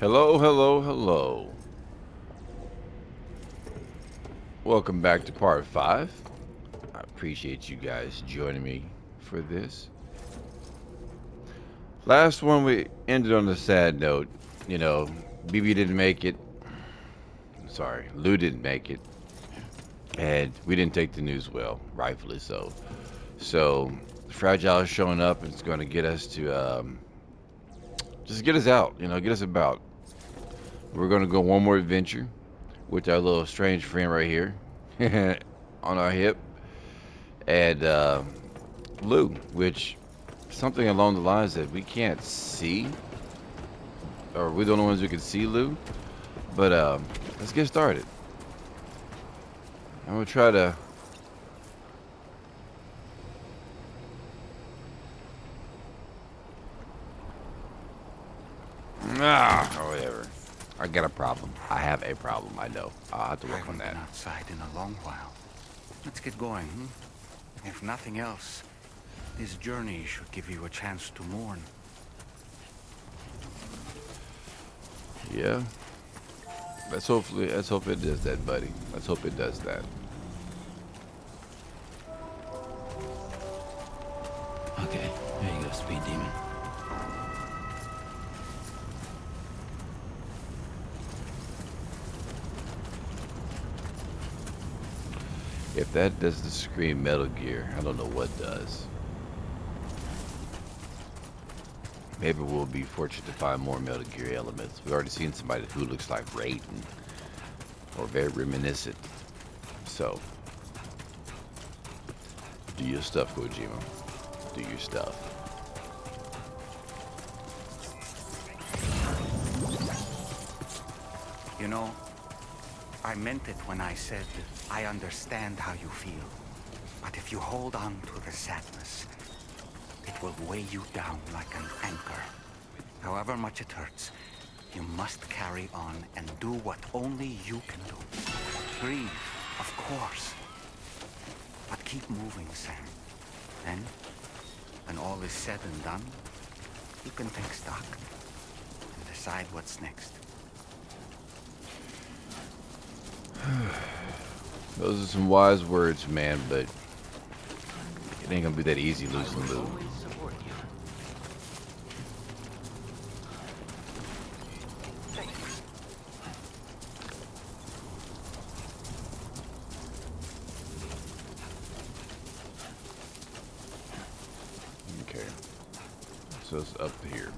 Hello, hello, hello. Welcome back to part 5. I appreciate you guys joining me for this. Last one we ended on a sad note. You know, BB didn't make it. Sorry, Lou didn't make it. And we didn't take the news well, rightfully so. So, Fragile is showing up and it's going to get us to just get us out, get us about. We're going to go one more adventure with our little strange friend right here on our hip. And Lou, which something along the lines that we can't see, or we're the only ones who can see Lou. But let's get started. I'm gonna try to. Whatever. I got a problem. I have a problem. I know. I'll have to I work on haven't that. been outside in a long while. Let's get going, hmm? If nothing else, this journey should give you a chance to mourn. Yeah. Let's hope it does that, buddy. Let's hope it does that. Okay, here you go, Speed Demon. If that doesn't scream Metal Gear, I don't know what does. Maybe we'll be fortunate to find more Metal Gear elements. We've already seen somebody who looks like Raiden, or very reminiscent. So, do your stuff, Kojima. Do your stuff. You know, I meant it when I said I understand how you feel. But if you hold on to the sadness, it will weigh you down like an anchor. However much it hurts, you must carry on and do what only you can do. Grieve, of course. But keep moving, Sam. Then, when all is said and done, you can take stock and decide what's next. Those are some wise words, man, but it ain't gonna be that easy losing Lou. Always support you. Thanks. Okay. So it's up here.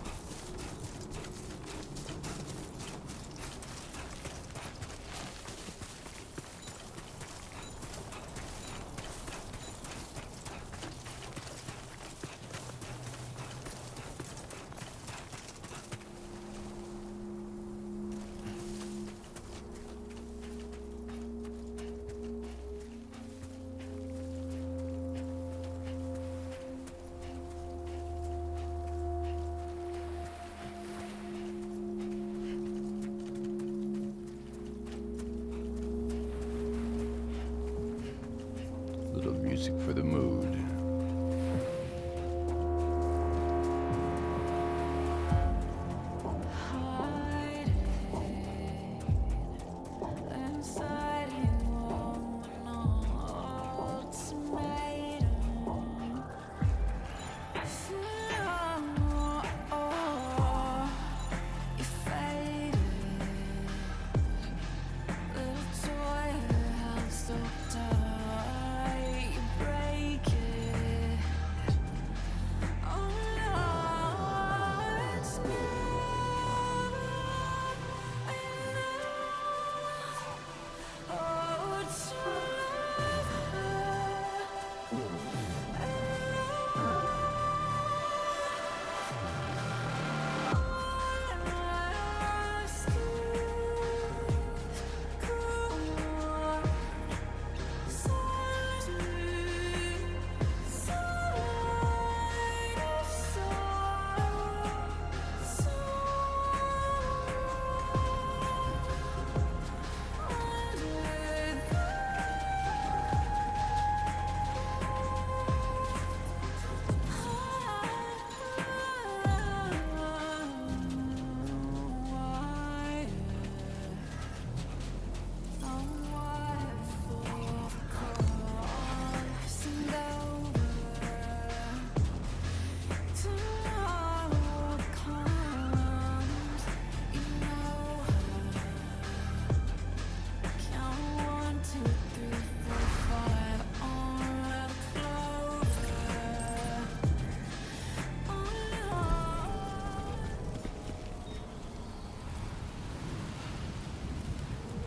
Little music for the mood.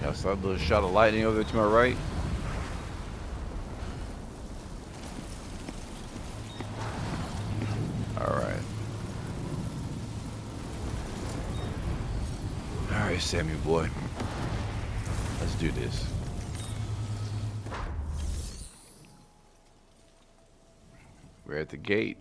I saw a little shot of lightning over there to my right. Alright. Alright, Sammy boy. Let's do this. We're at the gate.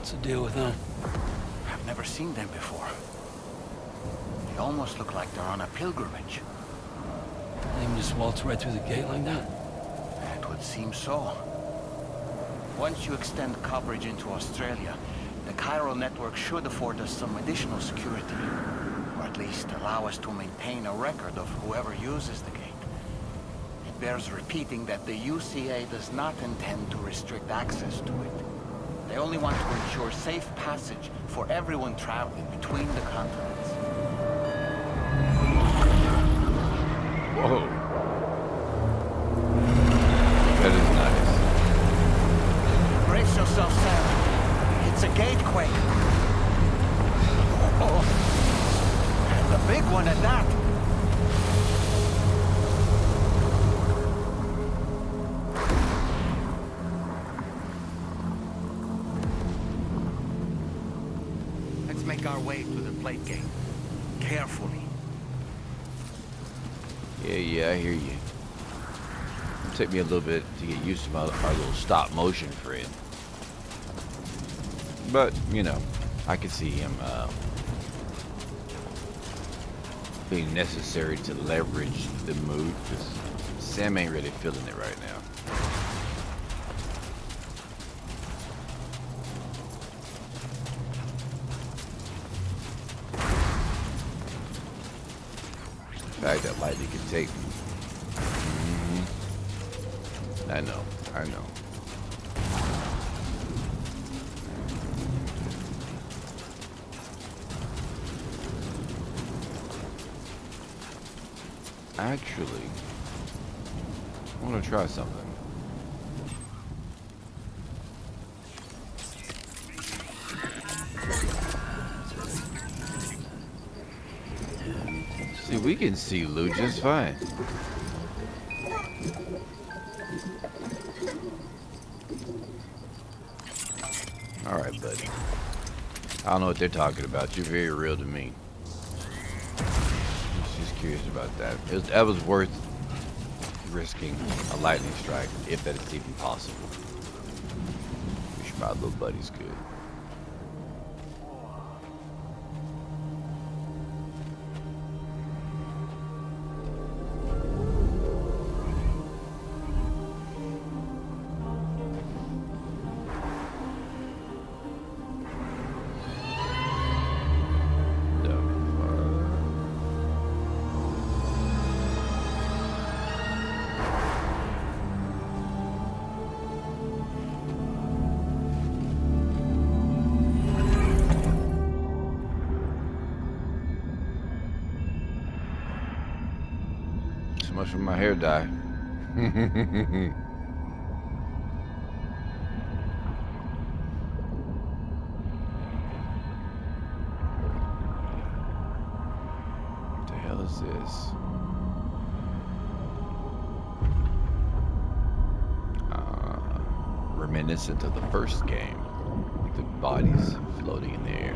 What's the deal with them? I've never seen them before. They almost look like they're on a pilgrimage. They can just waltz right through the gate like that? It would seem so. Once you extend coverage into Australia, the Chiral network should afford us some additional security. Or at least allow us to maintain a record of whoever uses the gate. It bears repeating that the UCA does not intend to restrict access to it. They only want to ensure safe passage for everyone traveling between the continents. Whoa. That is nice. Brace yourself, Sam. It's a gatequake. Oh, and a big one at that. Let's make our way to the plate gate. Carefully. Yeah, I hear you. It'll take me a little bit to get used to our little stop motion friend. But, you know, I can see him being necessary to leverage the mood, because Sam ain't really feeling it right now. The fact that lightning can take me. I know. Actually, I want to try something. See, we can see Lou just fine. Alright, buddy. I don't know what they're talking about. You're very real to me. I was just curious about that. That was worth risking a lightning strike, if that is even possible. Wish my little buddy's good. So much for my hair dye. What the hell is this? Reminiscent of the first game. Like the bodies floating in the air.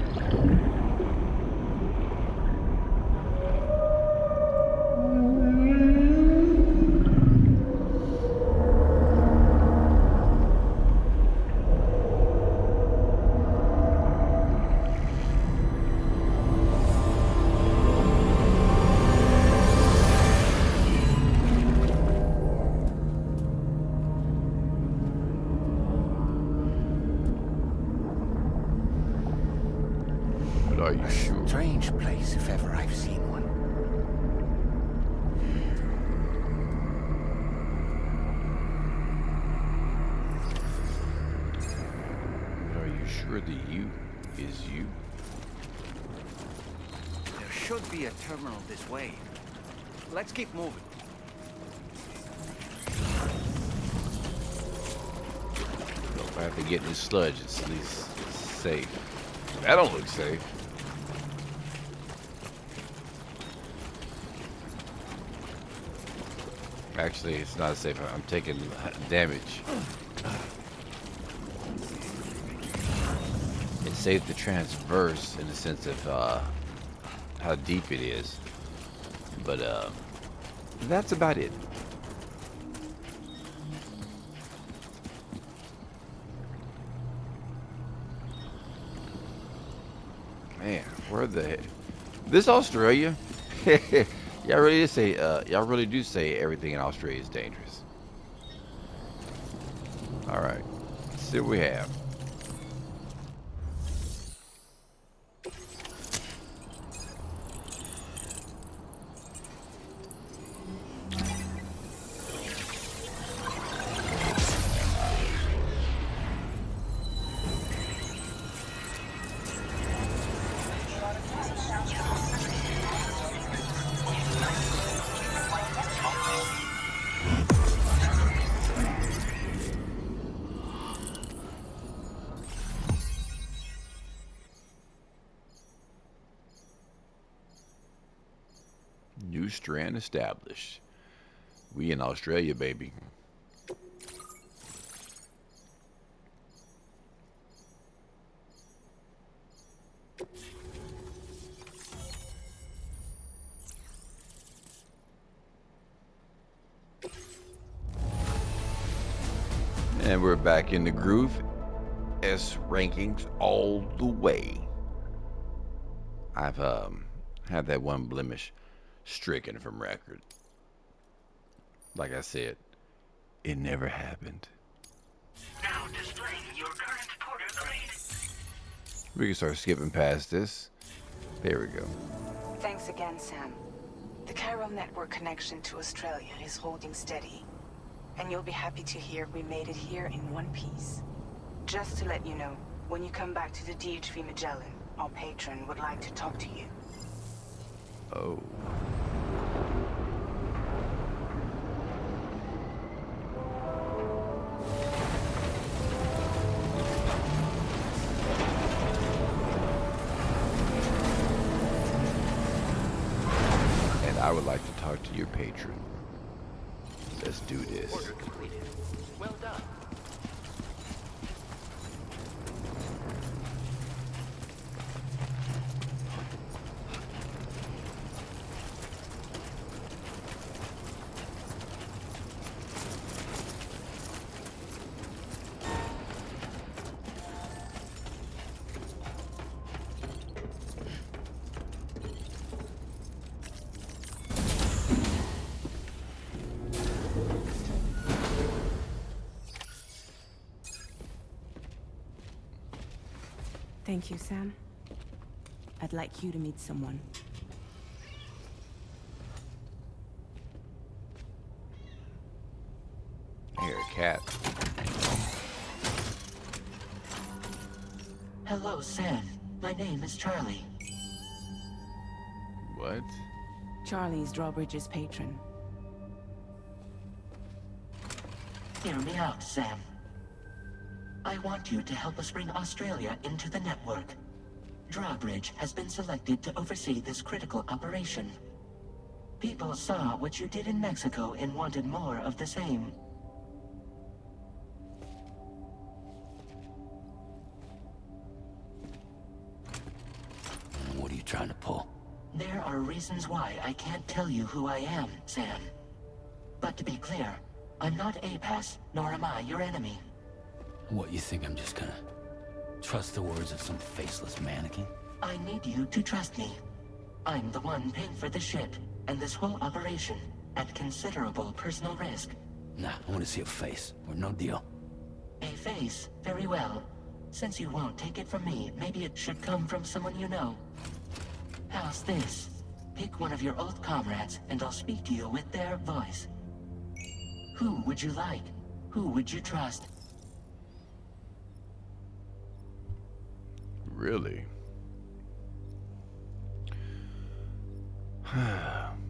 Are you sure? Strange place if ever I've seen one. Are you sure the U is you? There should be a terminal this way. Let's keep moving. If I have to get in this sludge, it's at least safe. That don't look safe. Actually, it's not safe. I'm taking damage. It's safe to transverse in the sense of how deep it is. But that's about it. Man, where the this Australia? Y'all really do say everything in Australia is dangerous. All right, let's see what we have. New strand established. We in Australia, baby. And we're back in the groove. S rankings all the way. I've had that one blemish stricken from record. Like I said, it never happened. Now displaying your current porter grade. We can start skipping past this. There we go. Thanks again, Sam. The chiral network connection to Australia is holding steady. And you'll be happy to hear we made it here in one piece. Just to let you know, when you come back to the DHV Magellan, our patron would like to talk to you. Oh. And I would like to talk to your patron. Let's do this. Order completed. Well done. Thank you, Sam. I'd like you to meet someone. Here, cat. Hello, Sam. My name is Charlie. What? Charlie's Drawbridge's patron. Hear me out, Sam. I want you to help us bring Australia into the network. Drawbridge has been selected to oversee this critical operation. People saw what you did in Mexico and wanted more of the same. What are you trying to pull? There are reasons why I can't tell you who I am, Sam. But to be clear, I'm not APAS, nor am I your enemy. What, you think I'm just gonna trust the words of some faceless mannequin? I need you to trust me. I'm the one paying for the ship and this whole operation at considerable personal risk. Nah, I want to see a face, or no deal. A face, very well. Since you won't take it from me, maybe it should come from someone you know. How's this? Pick one of your old comrades, and I'll speak to you with their voice. Who would you like? Who would you trust? Really?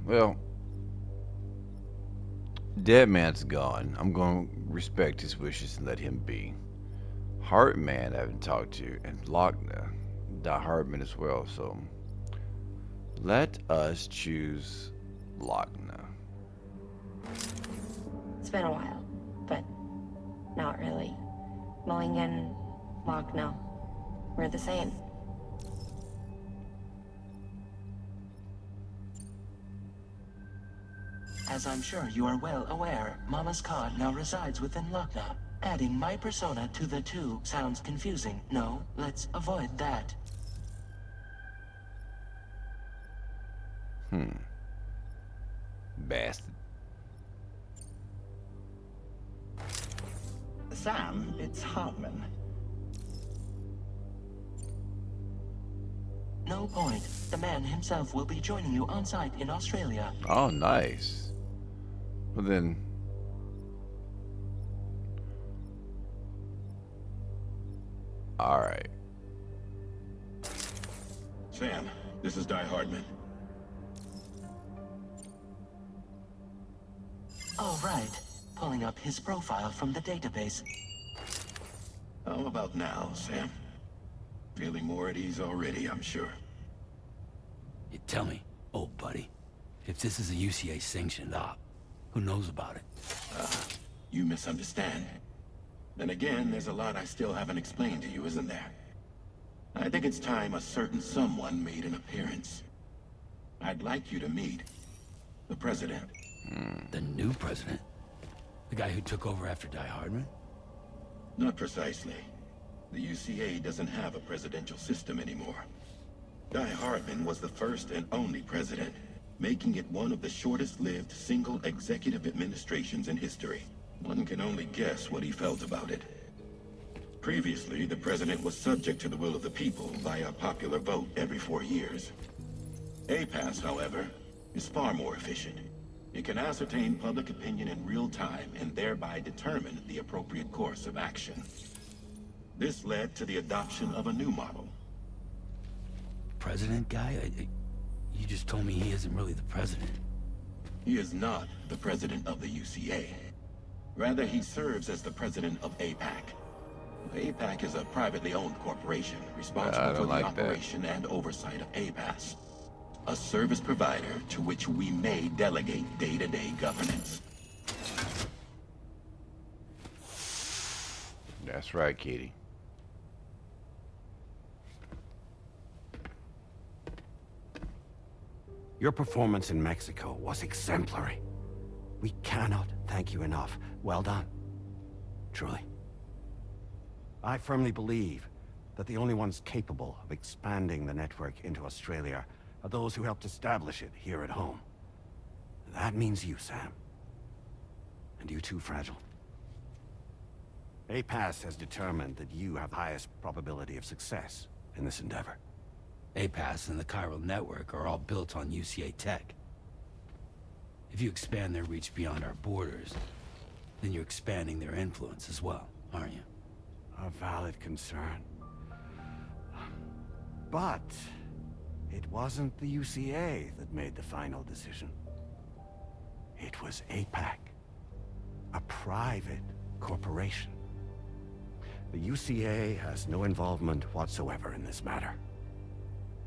Well, Dead Man's gone. I'm going to respect his wishes and let him be. Hartman I haven't talked to, and Lochner, Die Hartman as well, so let us choose Lochner. It's been a while, but not really. Mulligan, Lochner, we're the same. As I'm sure you are well aware, Mama's card now resides within Lochner. Adding my persona to the two sounds confusing. No, let's avoid that. Bastard. Sam, it's Hartman. No point. The man himself will be joining you on site in Australia. Oh, nice. Well then, all right. Sam, this is Die Hardman. All right. Pulling up his profile from the database. How about now, Sam? Feeling more at ease already, I'm sure. You tell me, old buddy, if this is a UCA sanctioned op, who knows about it? You misunderstand. Then again, there's a lot I still haven't explained to you, isn't there? I think it's time a certain someone made an appearance. I'd like you to meet the President. The new president? The guy who took over after Die Hardman? Not precisely. The UCA doesn't have a presidential system anymore. Die Hardman was the first and only president, making it one of the shortest-lived single executive administrations in history. One can only guess what he felt about it. Previously, the president was subject to the will of the people via popular vote every 4 years. APAS, however, is far more efficient. It can ascertain public opinion in real time and thereby determine the appropriate course of action. This led to the adoption of a new model. President guy? You just told me he isn't really the president. He is not the president of the UCA. Rather, he serves as the president of APAC. APAC is a privately owned corporation responsible for the operation and oversight of APAS, a service provider to which we may delegate day-to-day governance. That's right, Katie. Your performance in Mexico was exemplary. We cannot thank you enough. Well done. Truly. I firmly believe that the only ones capable of expanding the network into Australia are those who helped establish it here at home. That means you, Sam. And you too, Fragile. APAS has determined that you have the highest probability of success in this endeavor. APAS and the chiral network are all built on UCA tech. If you expand their reach beyond our borders, then you're expanding their influence as well, aren't you? A valid concern. But it wasn't the UCA that made the final decision. It was APAC, a private corporation. The UCA has no involvement whatsoever in this matter.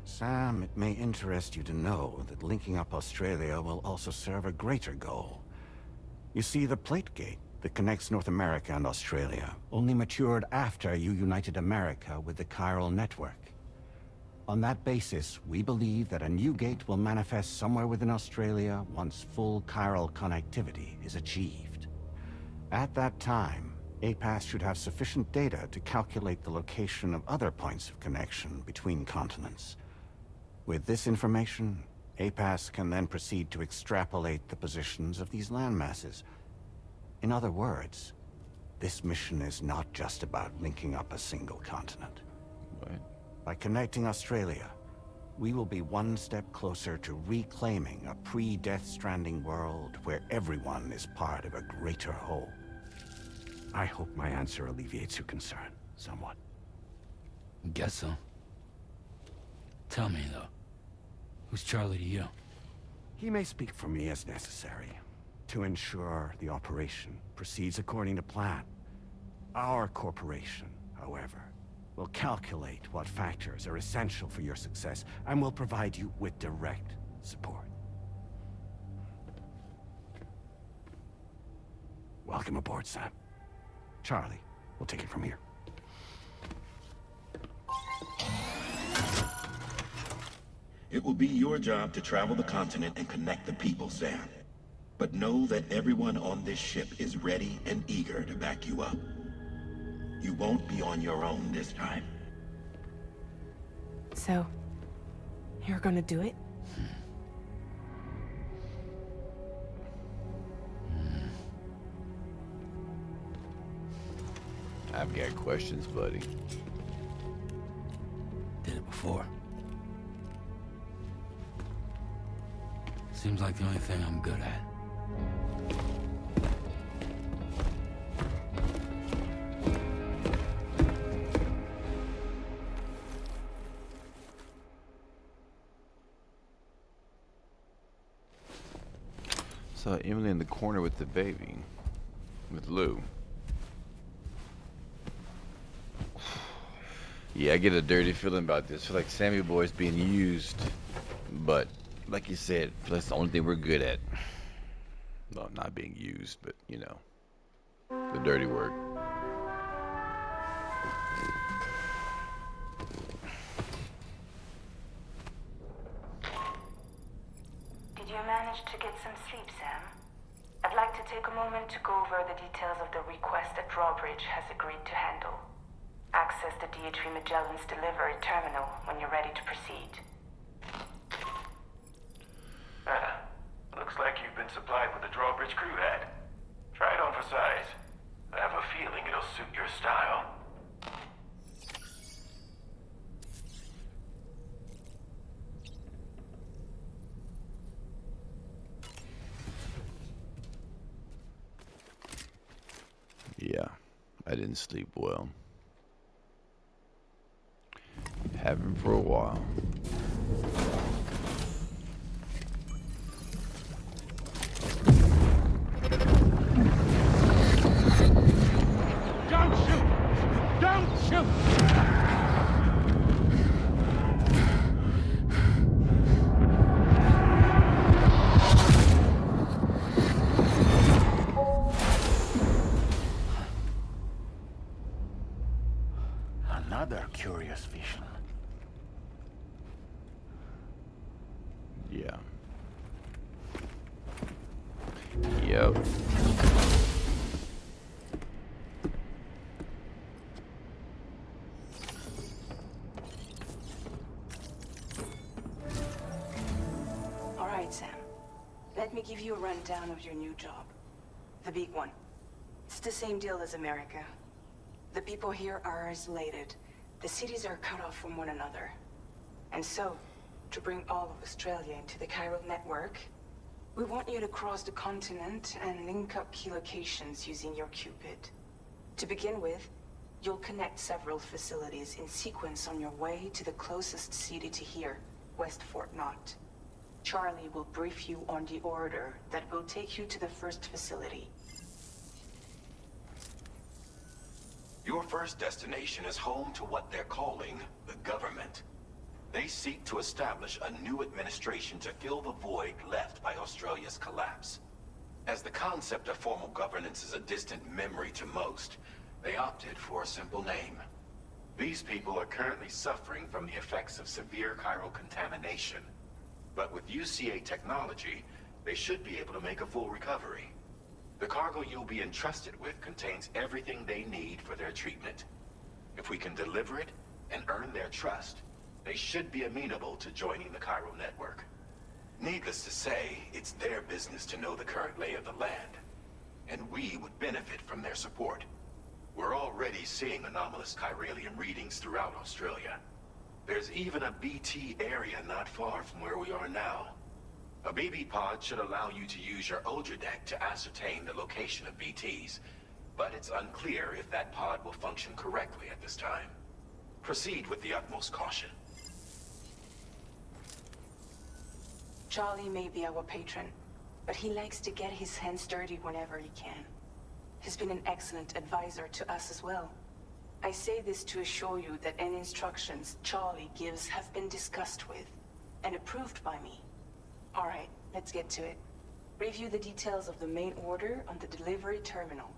Sam, it may interest you to know that linking up Australia will also serve a greater goal. You see, the plate gate that connects North America and Australia only matured after you united America with the chiral network. On that basis, we believe that a new gate will manifest somewhere within Australia once full chiral connectivity is achieved. At that time, APAS should have sufficient data to calculate the location of other points of connection between continents. With this information, APAS can then proceed to extrapolate the positions of these landmasses. In other words, This mission is not just about linking up a single continent. What? By connecting Australia, we will be one step closer to reclaiming a pre-Death Stranding world where everyone is part of a greater whole. I hope my answer alleviates your concern somewhat. Guess so. Tell me, though. Who's Charlie to you? He may speak for me as necessary, to ensure the operation proceeds according to plan. Our corporation, however, will calculate what factors are essential for your success and will provide you with direct support. Welcome aboard, Sam. Charlie, we'll take it from here. It will be your job to travel the continent and connect the people, Sam. But know that everyone on this ship is ready and eager to back you up. You won't be on your own this time. So, you're gonna do it? I've got questions, buddy. Did it before. Seems like the only thing I'm good at. Saw Emily in the corner with the baby. With Lou. Yeah, I get a dirty feeling about this. I feel like Sammy Boy's being used. But, like you said, that's the only thing we're good at. Well, not being used, but, you know. The dirty work. Did you manage to get some sleep, Sam? I'd like to take a moment to go over the details of the request that Drawbridge has agreed to handle. Access the DHV Magellan's delivery terminal when you're ready to proceed. Looks like you've been supplied with a Drawbridge crew hat. Try it on for size. I have a feeling it'll suit your style. Yeah, I didn't sleep well. Haven't for a while. Don't shoot! Don't shoot! Another curious vision. Yeah. Yep. All right, Sam. Let me give you a rundown of your new job. The big one. It's the same deal as America. The people here are isolated. The cities are cut off from one another. And so, to bring all of Australia into the chiral network, we want you to cross the continent and link up key locations using your Cupid. To begin with, you'll connect several facilities in sequence on your way to the closest city to here, West Fort Knott. Charlie will brief you on the order that will take you to the first facility. Your first destination is home to what they're calling the government. They seek to establish a new administration to fill the void left by Australia's collapse. As the concept of formal governance is a distant memory to most, they opted for a simple name. These people are currently suffering from the effects of severe chiral contamination. But with UCA technology, they should be able to make a full recovery. The cargo you'll be entrusted with contains everything they need for their treatment. If we can deliver it and earn their trust, they should be amenable to joining the chiral network. Needless to say, it's their business to know the current lay of the land, and we would benefit from their support. We're already seeing anomalous chiralium readings throughout Australia. There's even a BT area not far from where we are now. A BB pod should allow you to use your Ultra deck to ascertain the location of BTs, but it's unclear if that pod will function correctly at this time. Proceed with the utmost caution. Charlie may be our patron, but he likes to get his hands dirty whenever he can. He's been an excellent advisor to us as well. I say this to assure you that any instructions Charlie gives have been discussed with and approved by me. All right, let's get to it. Review the details of the main order on the delivery terminal.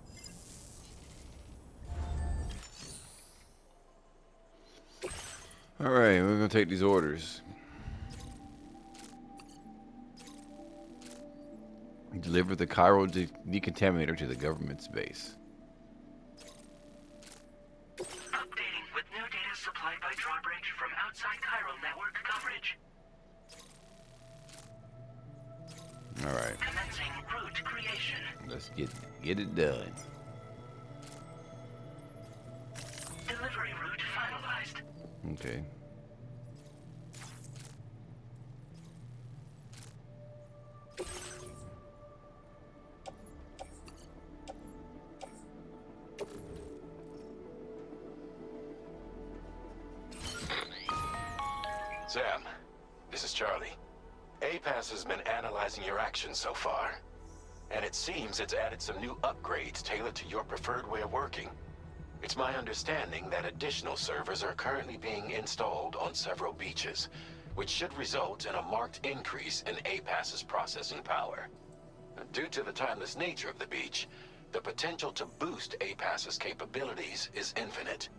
All right, we're gonna take these orders. Deliver the chiral decontaminator to the government's base. Updating with new data supplied by drawbridge from outside chiral network coverage. All right. Commencing route creation. Let's get it done. Delivery route finalized. Okay. Sam, this is Charlie. APAS has been analyzing your actions so far, and it seems it's added some new upgrades tailored to your preferred way of working. It's my understanding that additional servers are currently being installed on several beaches, which should result in a marked increase in APAS's processing power. Due to the timeless nature of the beach, the potential to boost APAS's capabilities is infinite.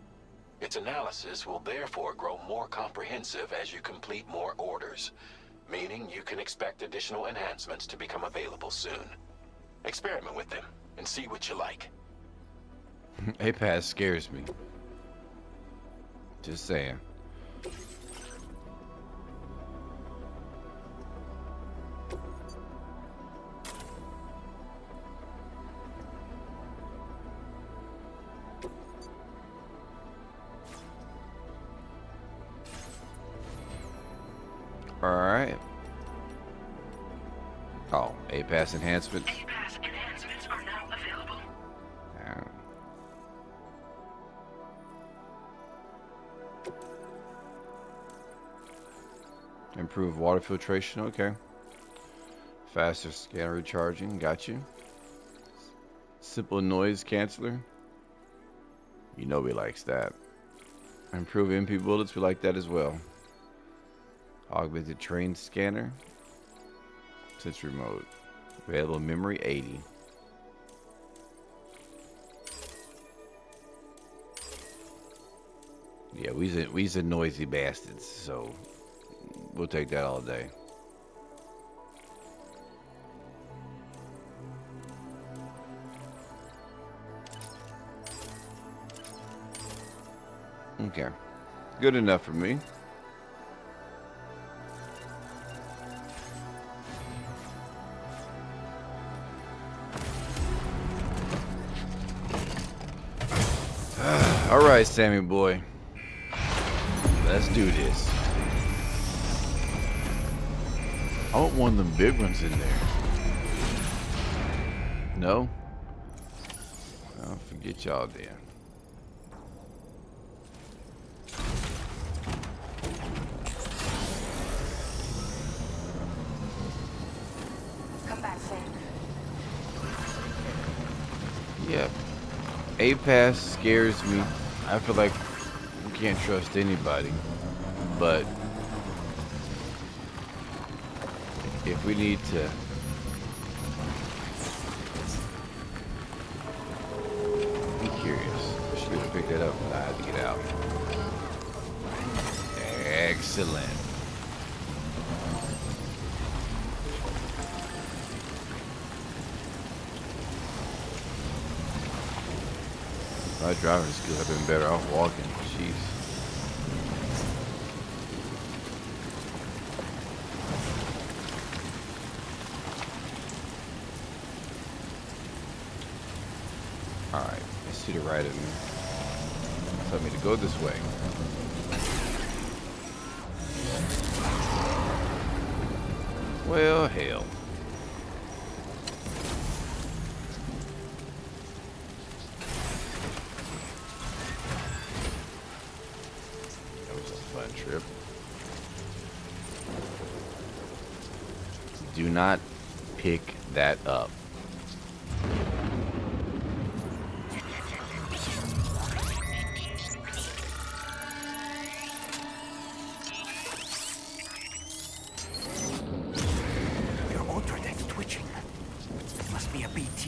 Its analysis will therefore grow more comprehensive as you complete more orders, meaning you can expect additional enhancements to become available soon. Experiment with them and see what you like. APAS scares me. Just saying. Alright. Oh, APAS enhancements. APAS enhancements are now available. Improve water filtration, okay. Faster scanner recharging, got you. Simple noise canceller. You know we likes that. Improve MP bullets, we like that as well. Augmented train scanner. Sensory mode. Available memory 80. Yeah, we's a noisy bastards, so we'll take that all day. Okay. Good enough for me. All right, Sammy boy. Let's do this. I want one of them big ones in there. No? I'll forget y'all then. Come back safe. Yep. APAS scares me. I feel like we can't trust anybody. But if we need to be curious, I should have picked that up when I had to get out. Excellent. My driving skills have been better off walking. Jeez. Alright, let's see the right of me. Tell me to go this way. Well, hell. That was a fun trip. Do not pick that up.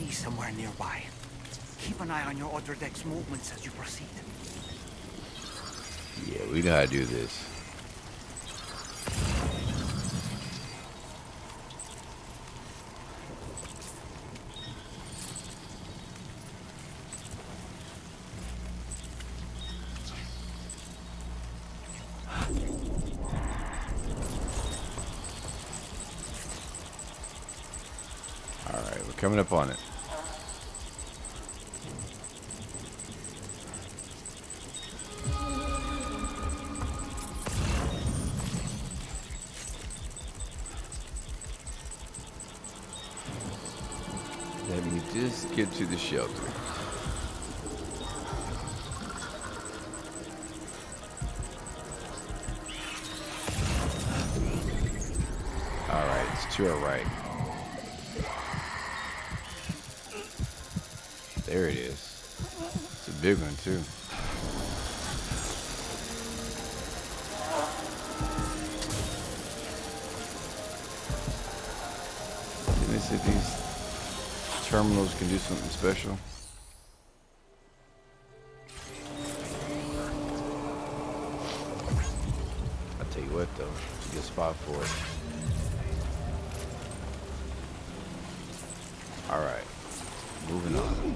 Somewhere nearby. Keep an eye on your other deck's movements as you proceed. Yeah, we know how to do this. All right, we're coming up on it. Let me just get to the shelter. Alright, it's to our right. There it is. It's a big one too. Didn't they say these terminals can do something special? I'll tell you what though, it's a good spot for it. Alright, moving on.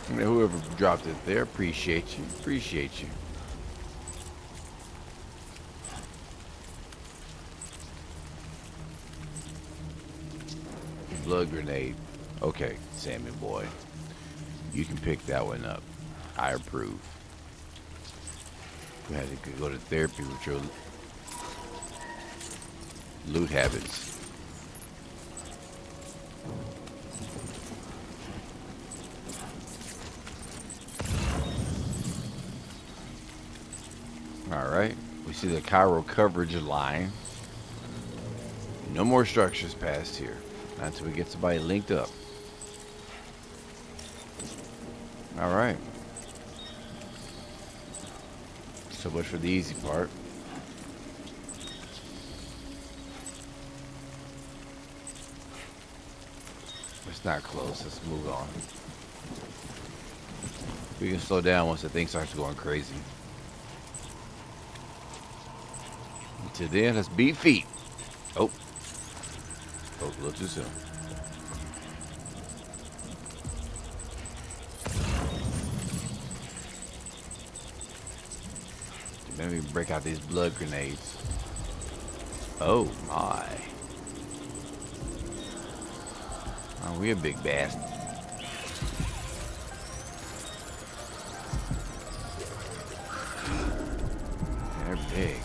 And whoever dropped it there, appreciate you, appreciate you. Blood grenade. Okay, Sammy boy. You can pick that one up. I approve. You had to go to therapy with your loot habits. Alright. We see the Cairo coverage line. No more structures past here. Not until we get somebody linked up. Alright. So much for the easy part. It's not close. Let's move on. We can slow down once the thing starts going crazy. Until then, let's beat feet. Oh. Oh, a little too soon. Let me break out these blood grenades. Oh my. Oh, we a big bastard. They're big.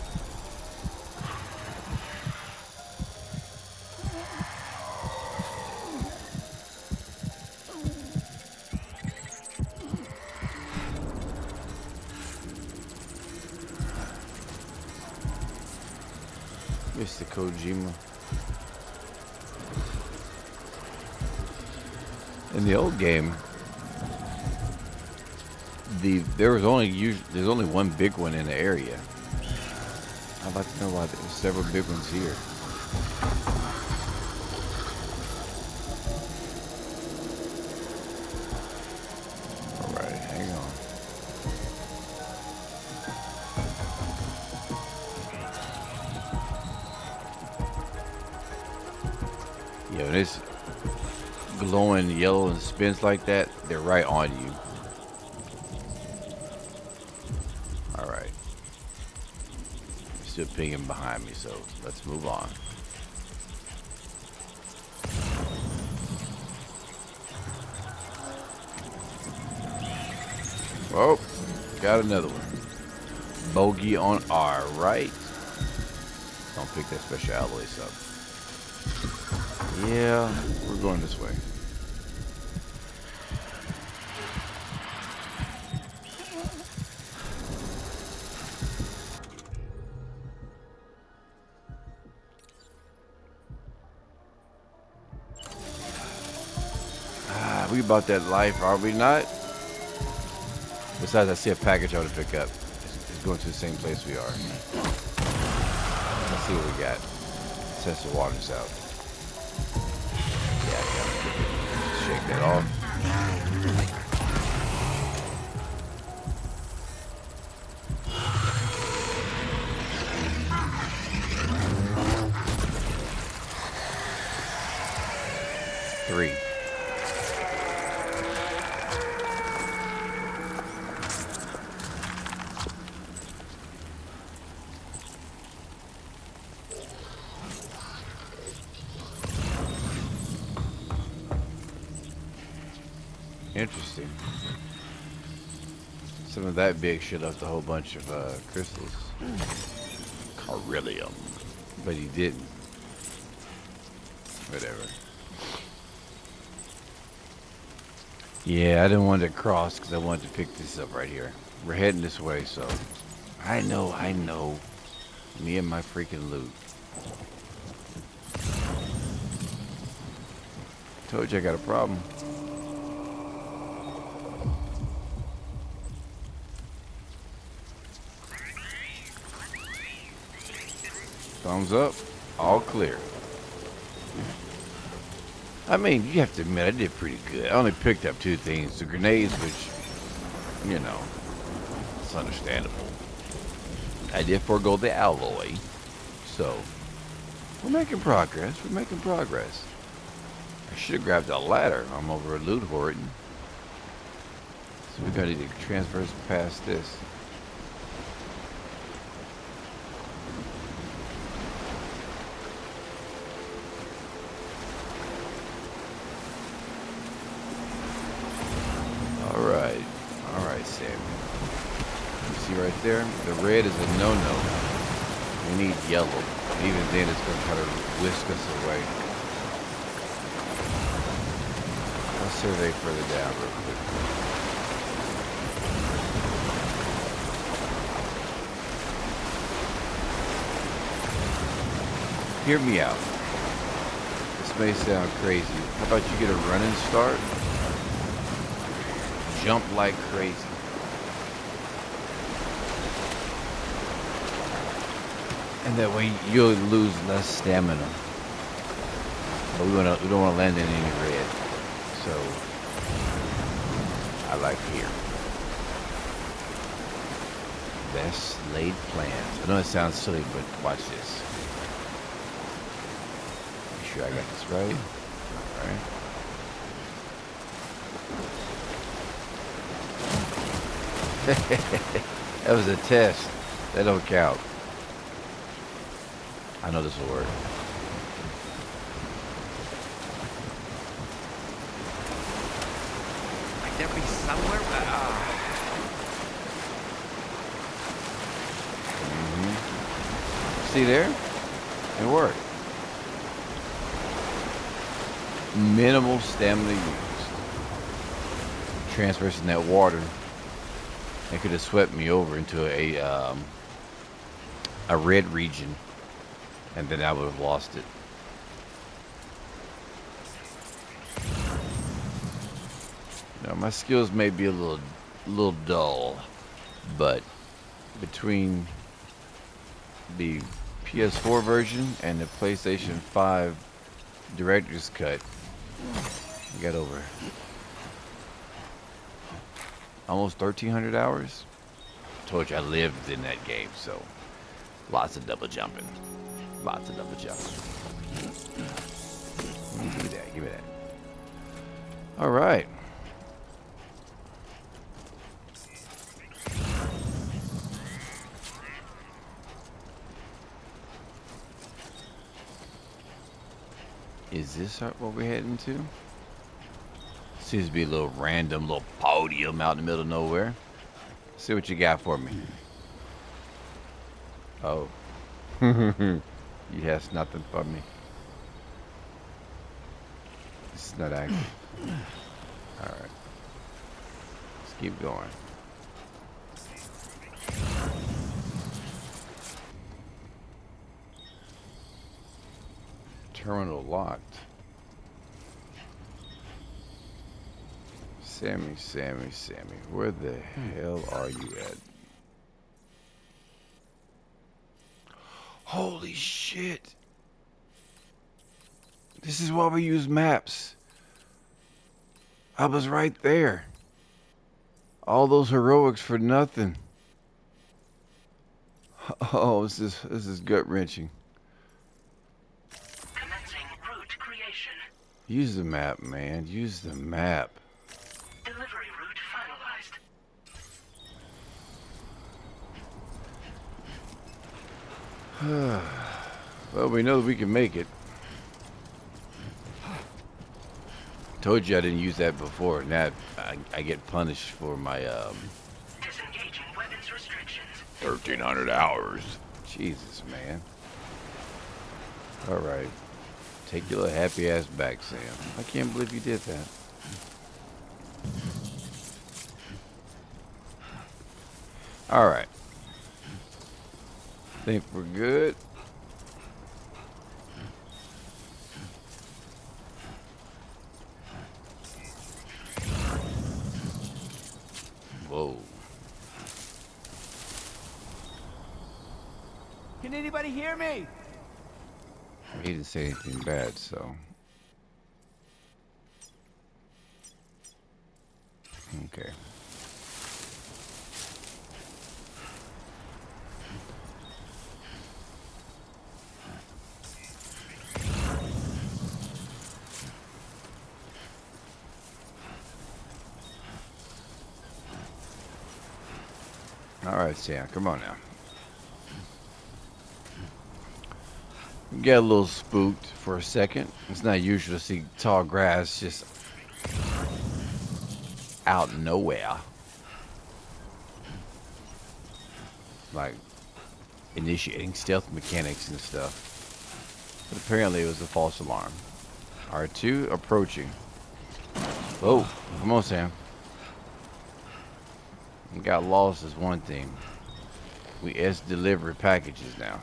Mr. Kojima. In the old game, there's only one big one in the area. I'd like to know why there's several big ones here. All right, hang on. Yeah, when it's glowing yellow and spins like that, they're right on you. Alright. Still pinging behind me, so let's move on. Oh, got another one. Bogey on our right. Don't pick that special alloys up. Yeah, we're going this way. We about that life, are we not? Besides, I see a package I want to pick up. It's going to the same place we are. Let's see what we got. Test the waters out. Yeah, shake that off. Three. Interesting. Some of that big shit left a whole bunch of crystals. Beryllium. But he didn't. Whatever. Yeah, I didn't want to cross because I wanted to pick this up right here. We're heading this way, so... I know. Me and my freaking loot. Told you I got a problem. Thumbs up. All clear. I mean, you have to admit, I did pretty good. I only picked up 2 things. The grenades, which, you know, it's understandable. I did forego the alloy. So, we're making progress. I should have grabbed a ladder. I'm over at loot hoarding. So we gotta transfer past this. Alright, Sam. You see right there? The red is a no-no. We need yellow. Even then, it's going to try to whisk us away. Let's survey further down real quick. Hear me out. This may sound crazy. How about you get a running start? Jump like crazy. And that way you'll lose less stamina. But we don't want to land in any red. So I like here. Best laid plans. I know it sounds silly, but watch this. Make sure I got this right. Alright. That was a test. That don't count. I know this will work. Might there be somewhere? See there? It worked. Minimal stamina used. Transversing that water. It could have swept me over into a red region, and then I would have lost it. Now my skills may be a little dull, but between the PS4 version and the PlayStation 5 Director's Cut, I got over almost 1,300 hours. Told you I lived in that game, so lots of double jumping. Lots of double jumping. Give me that, give me that. All right. Is this what we're heading to? Seems to be a little random little podium out in the middle of nowhere. See what you got for me. Oh. You has nothing for me. This is not active. Alright. Let's keep going. Terminal locked. Sammy, where the hell are you at? Holy shit! This is why we use maps. I was right there. All those heroics for nothing. Oh, this is gut wrenching. Commencing route creation. Use the map, man. Use the map. Delivery route finalized. Well, we know that we can make it. Told you I didn't use that before. Now I get punished for my Disengaging weapons restrictions. 1,300 hours. Jesus, man. All right, take your little happy ass back, Sam. I can't believe you did that. All right. Think we're good. Whoa. Can anybody hear me? He didn't say anything bad, so. Okay. All right, Sam, come on now. Get a little spooked for a second. It's not usual to see tall grass just out nowhere. Like initiating stealth mechanics and stuff. But apparently it was a false alarm. R2 approaching. Whoa, come on, Sam. We got lost is one thing. We deliver packages now.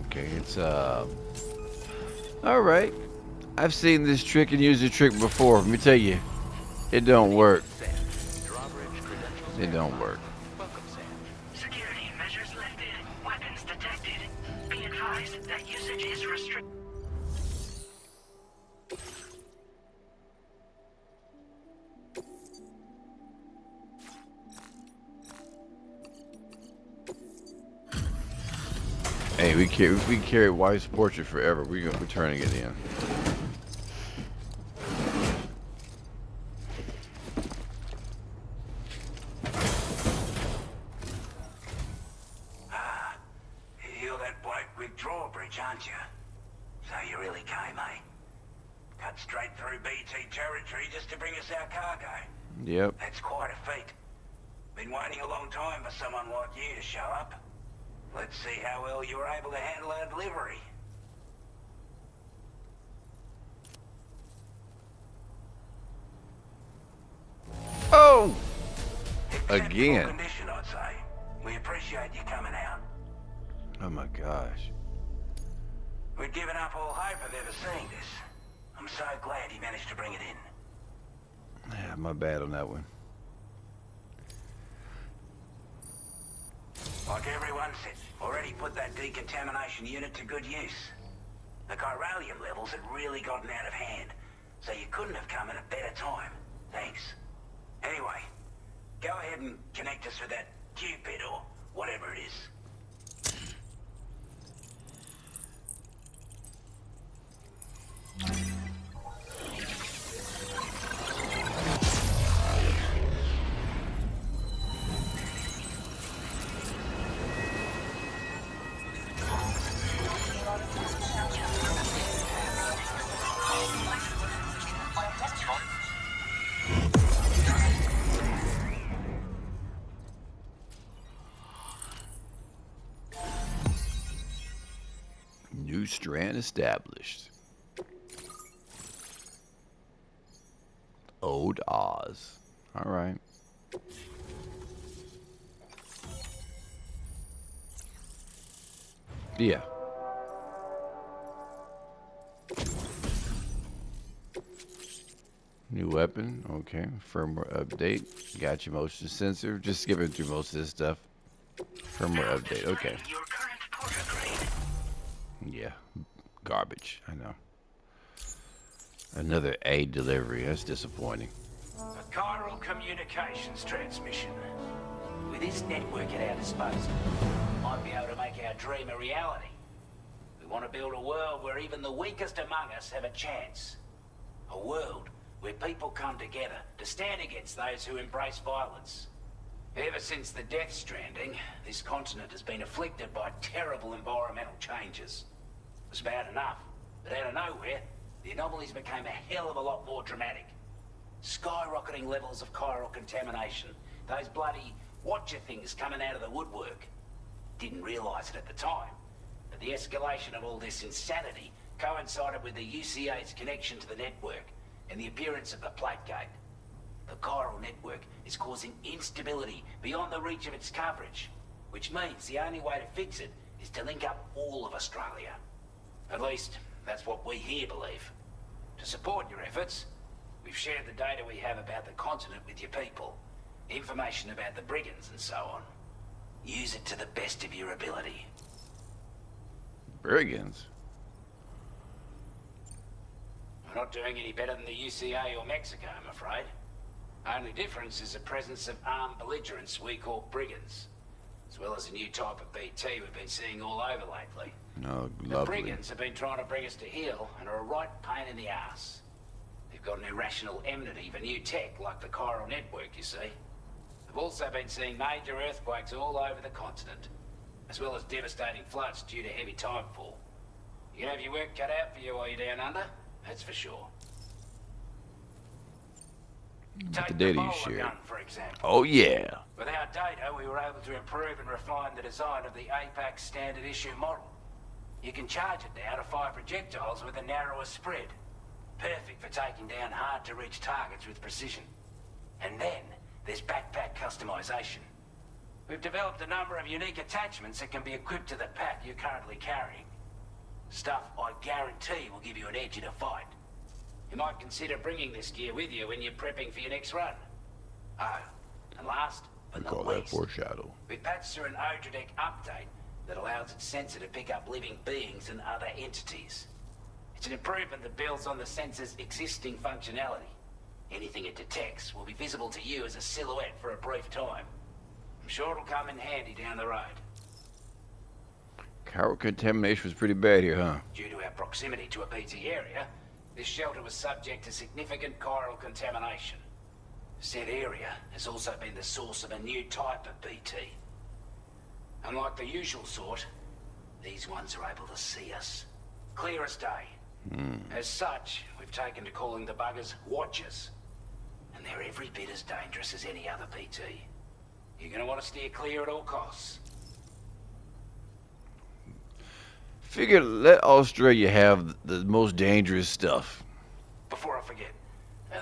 Okay, it's alright. I've seen this trick and used the trick before. Let me tell you, it don't work. It don't work. Security measures lifted. Weapons detected. Be advised that usage is restricted. Hey, we carry Wife's portrait forever. We're turning it in. You're that bloke with drawbridge, aren't you? So you really came, eh? Cut straight through BT territory just to bring us our cargo. Yep. That's quite a feat. Been waiting a long time for someone like you to show up. Let's see how well you were able to handle our delivery. Oh! Acceptable Again. condition, I'd say. We appreciate you coming out. Oh my gosh. We'd given up all hope of ever seeing this. I'm so glad he managed to bring it in. Yeah, my bad on that one. Like everyone said, already put that decontamination unit to good use. The chiralium levels had really gotten out of hand, so you couldn't have come at a better time. Thanks. Anyway, go ahead and connect us with that Cupid or whatever it is. New strand established. Old Oz. All right. Yeah. New weapon. Okay. Firmware update. Got your motion sensor. Just skipping through most of this stuff. Firmware update. Okay. Yeah. Garbage. I know. Another A delivery. That's disappointing. A chiral communications transmission. With this network at our disposal, we might be able to make our dream a reality. We want to build a world where even the weakest among us have a chance. A world where people come together to stand against those who embrace violence. Ever since the Death Stranding, this continent has been afflicted by terrible environmental changes. It was bad enough, but out of nowhere, the anomalies became a hell of a lot more dramatic. Skyrocketing levels of chiral contamination. Those bloody watcher things coming out of the woodwork. Didn't realize it at the time, but the escalation of all this insanity coincided with the UCA's connection to the network and the appearance of the Plate Gate. The chiral network is causing instability beyond the reach of its coverage, which means the only way to fix it is to link up all of Australia. At least, that's what we here believe. To support your efforts, we've shared the data we have about the continent with your people. Information about the brigands and so on. Use it to the best of your ability. Brigands? We're not doing any better than the UCA or Mexico, I'm afraid. Only difference is the presence of armed belligerents we call brigands, as well as a new type of BT we've been seeing all over lately. Oh, The lovely. brigands have been trying to bring us to heel and are a right pain in the ass. They've got an irrational enmity for new tech like the chiral network, you see. They've also been seeing major earthquakes all over the continent, as well as devastating floods due to heavy timefall. You have your work cut out for you while you're down under, that's for sure. The Take data the you bowler shared. gun, for example. Oh, yeah. With our data, we were able to improve and refine the design of the APAC standard issue model. You can charge it now to fire projectiles with a narrower spread. Perfect for taking down hard-to-reach targets with precision. And then, there's backpack customization. We've developed a number of unique attachments that can be equipped to the pack you're currently carrying. Stuff I guarantee will give you an edge in a fight. You might consider bringing this gear with you when you're prepping for your next run. Oh, and last We but call not that least, foreshadow. we patched through an Odradec update that allows its sensor to pick up living beings and other entities. It's an improvement that builds on the sensor's existing functionality. Anything it detects will be visible to you as a silhouette for a brief time. I'm sure it'll come in handy down the road. Chiral contamination was pretty bad here, huh? Due to our proximity to a BT area, this shelter was subject to significant chiral contamination. Said area has also been the source of a new type of BT. Unlike the usual sort, these ones are able to see us. Clear as day. As such, we've taken to calling the buggers Watchers. And they're every bit as dangerous as any other BT. You're gonna want to steer clear at all costs. Figure let Australia have the most dangerous stuff. Before I forget,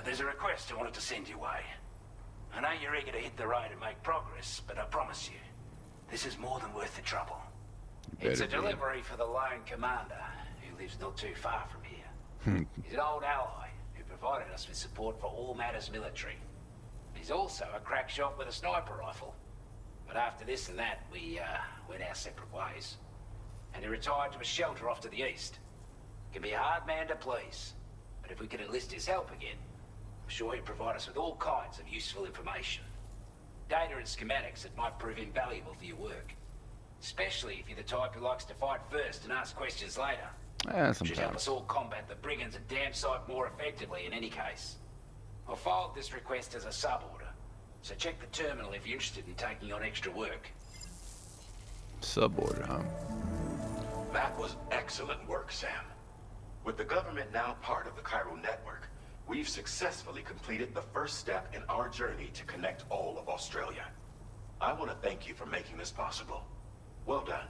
there's a request I wanted to send your way. I know you're eager to hit the road and make progress, but I promise you, this is more than worth the trouble. It's a Better be. delivery for the lone commander, who lives not too far from here. He's an old ally who provided us with support for all matters military. He's also a crack shot with a sniper rifle. But after this and that, we went our separate ways. And he retired to a shelter off to the east. Can be a hard man to please, but if we can enlist his help again, I'm sure he'd provide us with all kinds of useful information. Data and schematics that might prove invaluable for your work. Especially if you're the type who likes to fight first and ask questions later. Should help Sometimes. us all combat the brigands a damn sight more effectively in any case. I'll filed this request as a sub-order, so check the terminal if you're interested in taking on extra work. Suborder, huh? That was excellent work, Sam. With the government now part of the chiral network, we've successfully completed the first step in our journey to connect all of Australia. I want to thank you for making this possible. Well done.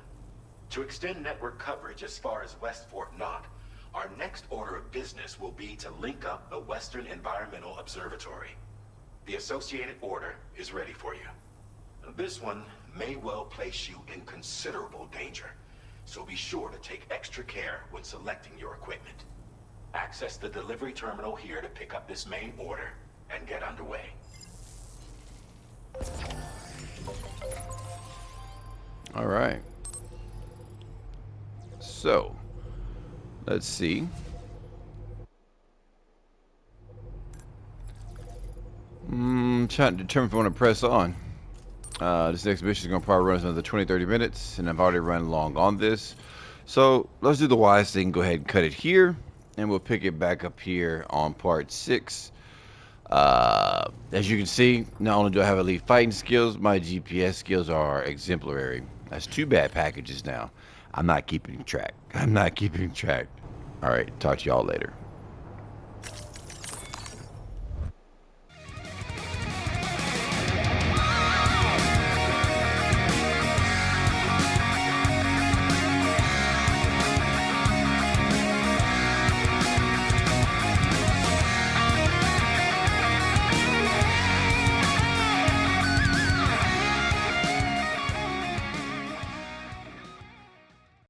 To extend network coverage as far as West Fort Knott, our next order of business will be to link up the Western Environmental Observatory. The associated order is ready for you. This one may well place you in considerable danger, so be sure to take extra care when selecting your equipment. Access the delivery terminal here to pick up this main order and get underway. All right. So, let's see. Trying to determine if I want to press on. This next mission is going to probably run us another 20-30 minutes, and I've already run long on this. So, let's do the wise thing. Go ahead and cut it here, and we'll pick it back up here on part 6. As you can see, not only do I have elite fighting skills, my GPS skills are exemplary. That's 2 bad packages now. I'm not keeping track. Alright, talk to y'all later.